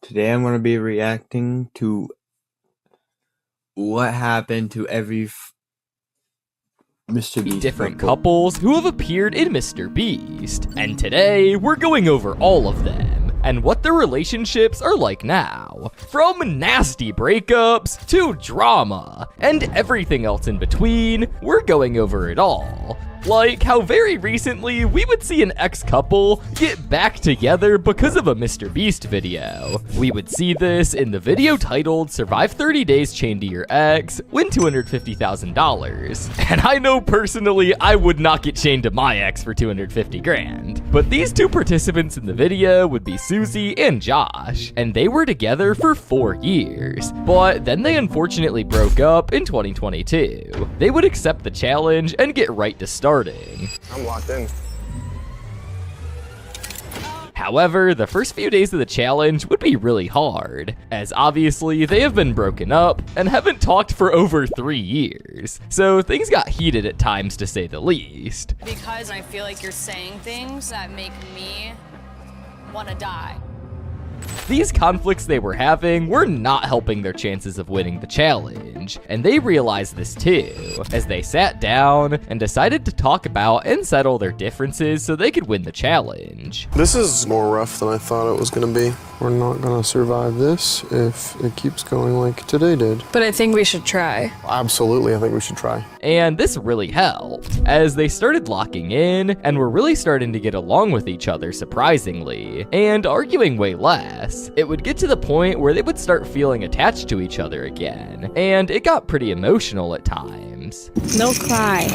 Today I'm going to be reacting to what happened to every MrBeast different couples who have appeared in MrBeast, and today we're going over all of them and what their relationships are like now. From nasty breakups to drama and everything else in between, we're going over it all. Like how very recently we would see an ex-couple get back together because of a MrBeast video. We would see this in the video titled "Survive 30 Days Chained to Your Ex, Win $250,000. And I know personally I would not get chained to my ex for 250 grand. But these two participants in the video would be Susie and Josh, and they were together for 4 years. But then they unfortunately broke up in 2022. They would accept the challenge and get right to starting. I'm locked in. However, the first few days of the challenge would be really hard, as obviously they have been broken up and haven't talked for over 3 years. So things got heated at times, to say the least. Because I feel like you're saying things that make me want to die. These conflicts they were having were not helping their chances of winning the challenge, and they realized this too, as they sat down and decided to talk about and settle their differences so they could win the challenge. This is more rough than I thought it was gonna be. We're not gonna survive this if it keeps going like today did. But I think we should try. Absolutely, I think we should try. And this really helped, as they started locking in and were really starting to get along with each other surprisingly, and arguing way less. It would get to the point where they would start feeling attached to each other again, and it got pretty emotional at times. No cry.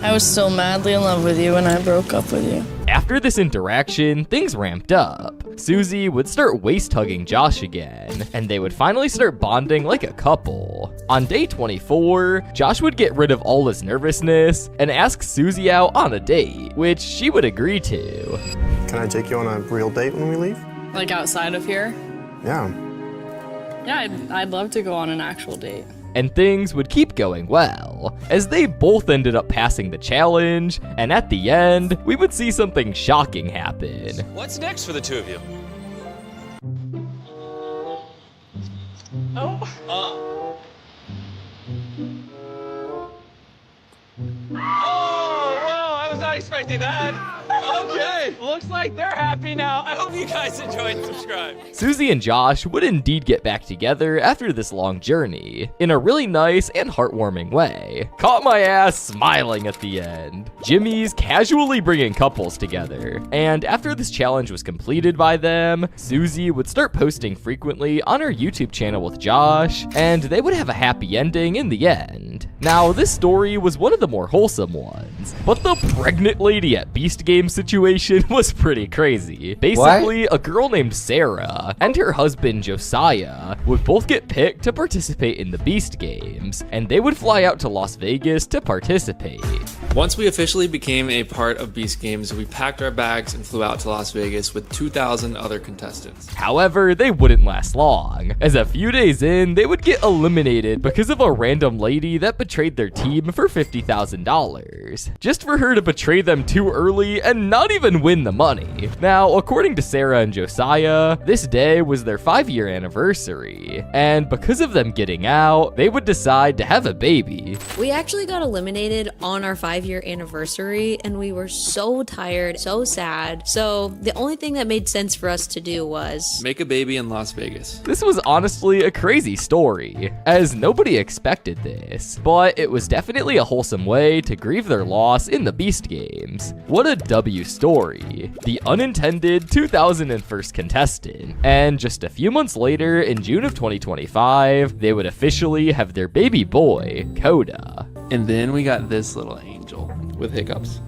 I was so madly in love with you when I broke up with you. After this interaction, things ramped up. Susie would start waist-hugging Josh again, and they would finally start bonding like a couple. On day 24, Josh would get rid of all his nervousness and ask Susie out on a date, which she would agree to. Can I take you on a real date when we leave? Like outside of here? Yeah. Yeah, I'd love to go on an actual date. And things would keep going well, as they both ended up passing the challenge, and at the end, we would see something shocking happen. What's next for the two of you? Oh. Oh, whoa, I was not expecting that. Okay, looks like they're happy now. I hope you guys enjoyed and subscribe. Susie and Josh would indeed get back together after this long journey, in a really nice and heartwarming way. Caught my ass smiling at the end. Jimmy's casually bringing couples together, and after this challenge was completed by them, Susie would start posting frequently on her YouTube channel with Josh, and they would have a happy ending in the end. Now, this story was one of the more wholesome ones, but the pregnant lady at Beast Games situation was pretty crazy. Basically, a girl named Sarah and her husband Josiah would both get picked to participate in the Beast Games, and they would fly out to Las Vegas to participate. Once we officially became a part of Beast Games, we packed our bags and flew out to Las Vegas with 2,000 other contestants. However, they wouldn't last long, as a few days in, they would get eliminated because of a random lady that betrayed their team for $50,000, just for her to betray them too early and not even win the money. Now, according to Sarah and Josiah, this day was their 5-year anniversary, and because of them getting out, they would decide to have a baby. We actually got eliminated on our 5-year anniversary, and we were so tired, so sad. So the only thing that made sense for us to do was Make a baby in Las Vegas. This was honestly a crazy story, as nobody expected this, but it was definitely a wholesome way to grieve their loss in the Beast Games. What a W story. The unintended 2001st contestant. And just a few months later, in June of 2025, they would officially have their baby boy, Coda. And then we got this little angel with hiccups.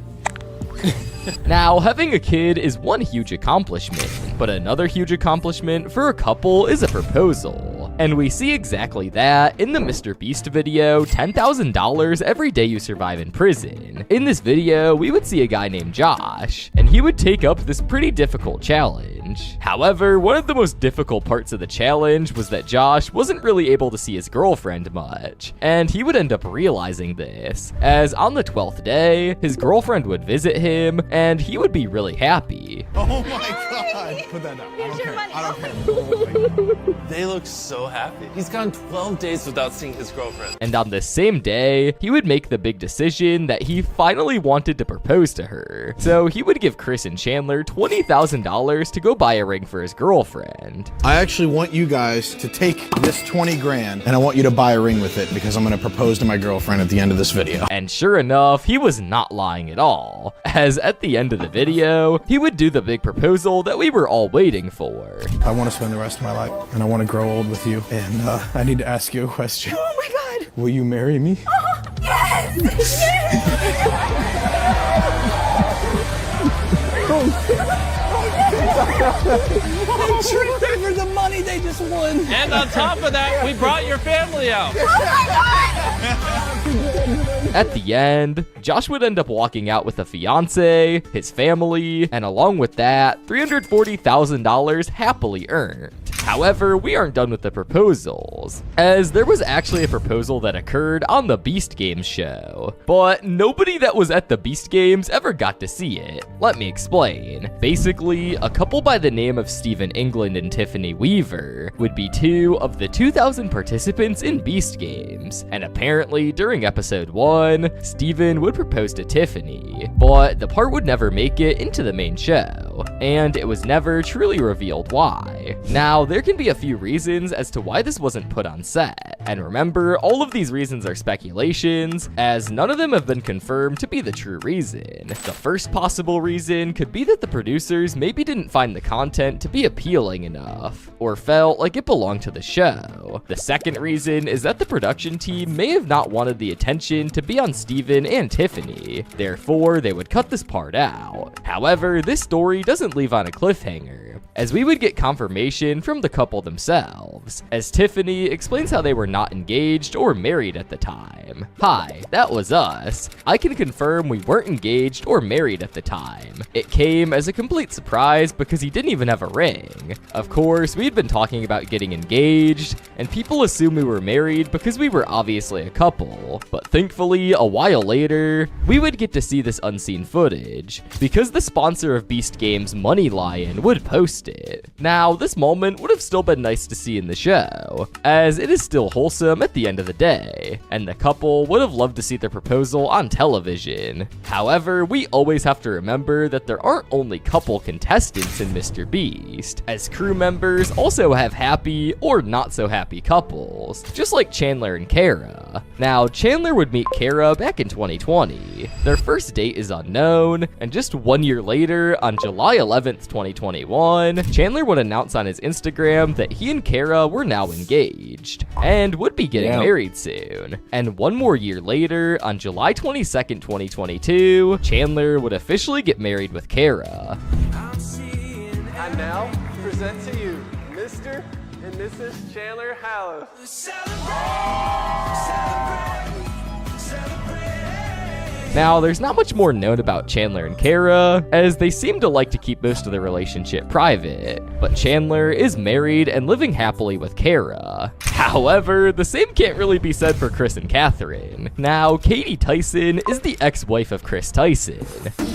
Now, having a kid is one huge accomplishment, but another huge accomplishment for a couple is a proposal. And we see exactly that in the MrBeast video, $10,000 every day you survive in prison. In this video, we would see a guy named Josh, and he would take up this pretty difficult challenge. challenge. However, one of the most difficult parts of the challenge was that Josh wasn't really able to see his girlfriend much, and he would end up realizing this, as on the 12th day, his girlfriend would visit him, and he would be really happy. Oh my god! Put that down. I don't care. I don't care. Oh my god. They look so happy. He's gone 12 days without seeing his girlfriend. And on this same day, he would make the big decision that he finally wanted to propose to her. So he would give Chris and Chandler $20,000 to go buy a ring for his girlfriend. I actually want you guys to take this 20 grand and I want you to buy a ring with it because I'm gonna propose to my girlfriend at the end of this video. And sure enough, he was not lying at all, as at the end of the video, he would do the big proposal that we were all waiting for. I want to spend the rest of my life and I want to grow old with you. And I need to ask you a question. Oh my god! Will you marry me? Oh, yes! I tricked them for the money they just won. And on top of that, we brought your family out. Oh my god! At the end, Josh would end up walking out with a fiance, his family, and along with that, $340,000 happily earned. However, we aren't done with the proposals, as there was actually a proposal that occurred on the Beast Games show, but nobody that was at the Beast Games ever got to see it. Let me explain. Basically, a couple by the name of Stephen England and Tiffany Weaver would be two of the 2,000 participants in Beast Games, and apparently during episode 1, Stephen would propose to Tiffany, but the part would never make it into the main show, and it was never truly revealed why. Now, there can be a few reasons as to why this wasn't put on set, and remember, all of these reasons are speculations, as none of them have been confirmed to be the true reason. The first possible reason could be that the producers maybe didn't find the content to be appealing enough, or felt like it belonged to the show. The second reason is that the production team may have not wanted the attention to be on Steven and Tiffany, therefore they would cut this part out. However, this story doesn't leave on a cliffhanger, as we would get confirmation from the couple themselves, as Tiffany explains how they were not engaged or married at the time. Hi, that was us. I can confirm we weren't engaged or married at the time. It came as a complete surprise because he didn't even have a ring. Of course, we'd been talking about getting engaged, and people assumed we were married because we were obviously a couple. But thankfully, a while later, we would get to see this unseen footage, because the sponsor of Beast Games, Money Lion, would post it. Now, this moment would have still been nice to see in the show, as it is still wholesome at the end of the day, and the couple would have loved to see their proposal on television. However, we always have to remember that there aren't only couple contestants in MrBeast, as crew members also have happy or not so happy couples, just like Chandler and Kara. Now, Chandler would meet Kara back in 2020. Their first date is unknown, and just 1 year later, on July 11th, 2021, Chandler would announce on his Instagram that he and Kara were now engaged, and would be getting married soon. And 1 more year later, on July 22nd, 2022, Chandler would officially get married with Kara. I now present to you Mr. and Mrs. Chandler Hallow. Now, there's not much more known about Chandler and Kara, as they seem to like to keep most of their relationship private, but Chandler is married and living happily with Kara. However, the same can't really be said for Chris and Catherine. Now, Katie Tyson is the ex-wife of Chris Tyson.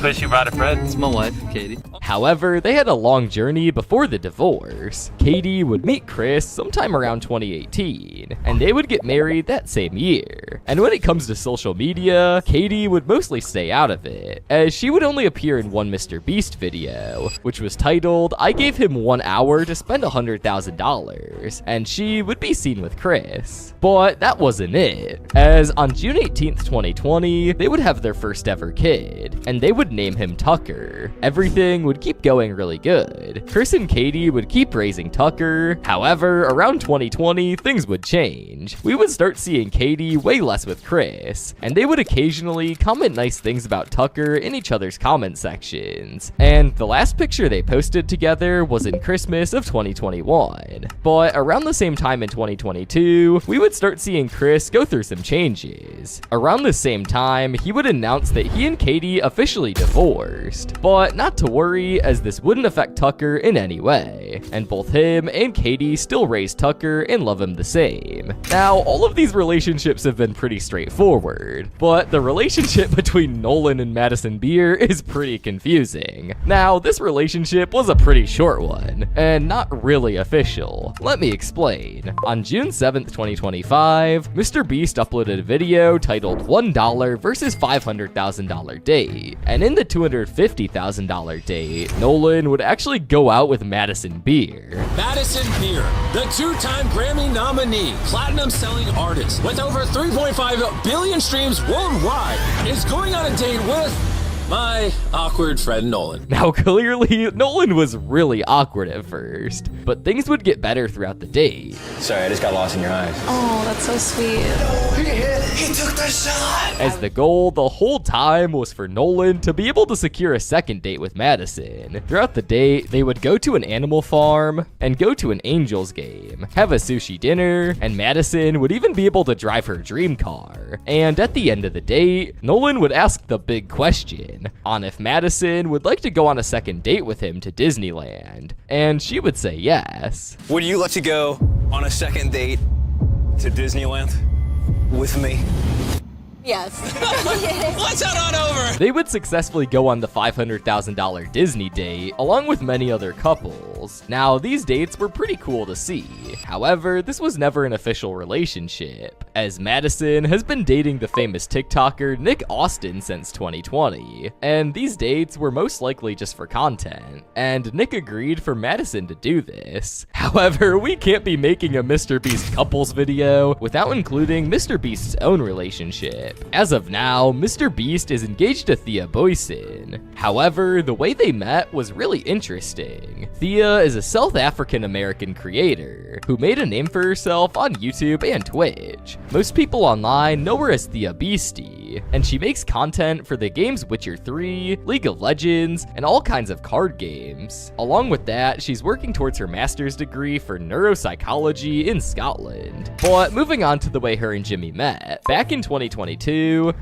But she brought a friend. It's my wife, Katie. However, they had a long journey before the divorce. Katie would meet Chris sometime around 2018, and they would get married that same year. And when it comes to social media, Katie would mostly stay out of it, as she would only appear in one MrBeast video, which was titled, "I Gave Him 1 Hour to Spend $100,000, and she would be seen with Chris. But that wasn't it, as on June 18th, 2020, they would have their first ever kid, and they would name him Tucker. Everything would keep going really good. Chris and Katie would keep raising Tucker. However, around 2020, things would change. We would start seeing Katie way less with Chris, and they would occasionally comment nice things about Tucker in each other's comment sections. And the last picture they posted together was in Christmas of 2021. But around the same time in 2022, we would start seeing Chris go through some changes. Around the same time, he would announce that he and Katie officially divorced. But not to worry, as this wouldn't affect Tucker in any way. And both him and Katie still raise Tucker and love him the same. Now, all of these relationships have been pretty straightforward, but the relationship between Nolan and Madison Beer is pretty confusing. Now, this relationship was a pretty short one, and not really official. Let me explain. On June 7th, 2025, MrBeast uploaded a video titled $1 versus $500,000 date, and in the $250,000 date, Nolan would actually go out with Madison Beer. Madison Beer, the two-time Grammy nominee, platinum-selling artist with over 3.5 billion streams worldwide, is going on a date with my awkward friend Nolan. Now, clearly, Nolan was really awkward at first, but things would get better throughout the date. Sorry, I just got lost in your eyes. Oh, that's so sweet. He took the shot. As the goal the whole time was for Nolan to be able to secure a second date with Madison. Throughout the date, they would go to an animal farm and go to an Angels game, have a sushi dinner, and Madison would even be able to drive her dream car. And at the end of the date, Nolan would ask the big question on if Madison would like to go on a second date with him to Disneyland, and she would say yes. Would you like to go on a second date to Disneyland with me? Yes. Let's head on over. They would successfully go on the $500,000 Disney date, along with many other couples. Now, these dates were pretty cool to see. However, this was never an official relationship, as Madison has been dating the famous TikToker Nick Austin since 2020, and these dates were most likely just for content, and Nick agreed for Madison to do this. However, we can't be making a MrBeast couples video without including MrBeast's own relationship. As of now, MrBeast is engaged to Thea Boyson. However, the way they met was really interesting. Thea is a South African American creator who made a name for herself on YouTube and Twitch. Most people online know her as Thea Beastie, and she makes content for the games Witcher 3, League of Legends, and all kinds of card games. Along with that, she's working towards her master's degree for neuropsychology in Scotland. But moving on to the way her and Jimmy met. Back in 2022,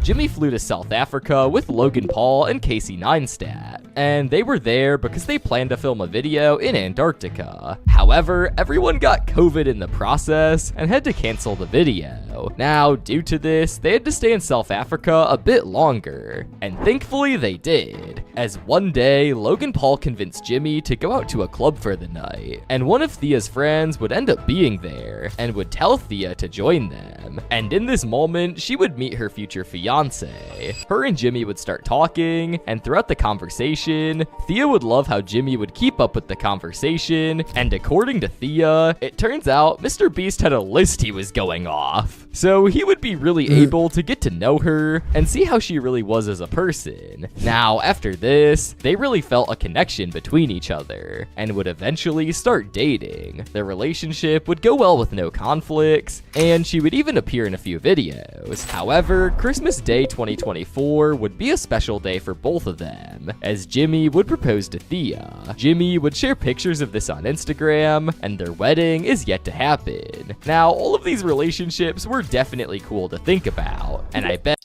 Jimmy flew to South Africa with Logan Paul and Casey Neistat, and they were there because they planned to film a video in Antarctica. However, everyone got COVID in the process and had to cancel the video. Now, due to this, they had to stay in South Africa a bit longer, and thankfully they did, as one day, Logan Paul convinced Jimmy to go out to a club for the night, and one of Thea's friends would end up being there, and would tell Thea to join them, and in this moment, she would meet her future fiance. Her and Jimmy would start talking, and throughout the conversation, Thea would love how Jimmy would keep up with the conversation, and according to Thea, it turns out MrBeast had a list he was going off. So he would be really able to get to know her and see how she really was as a person. Now, after this, they really felt a connection between each other and would eventually start dating. Their relationship would go well with no conflicts, and she would even appear in a few videos. However, Christmas Day 2024 would be a special day for both of them, as Jimmy would propose to Thea. Jimmy would share pictures of this on Instagram, and their wedding is yet to happen. Now, all of these relationships were definitely cool to think about, and I bet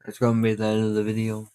That's gonna be the end of the video.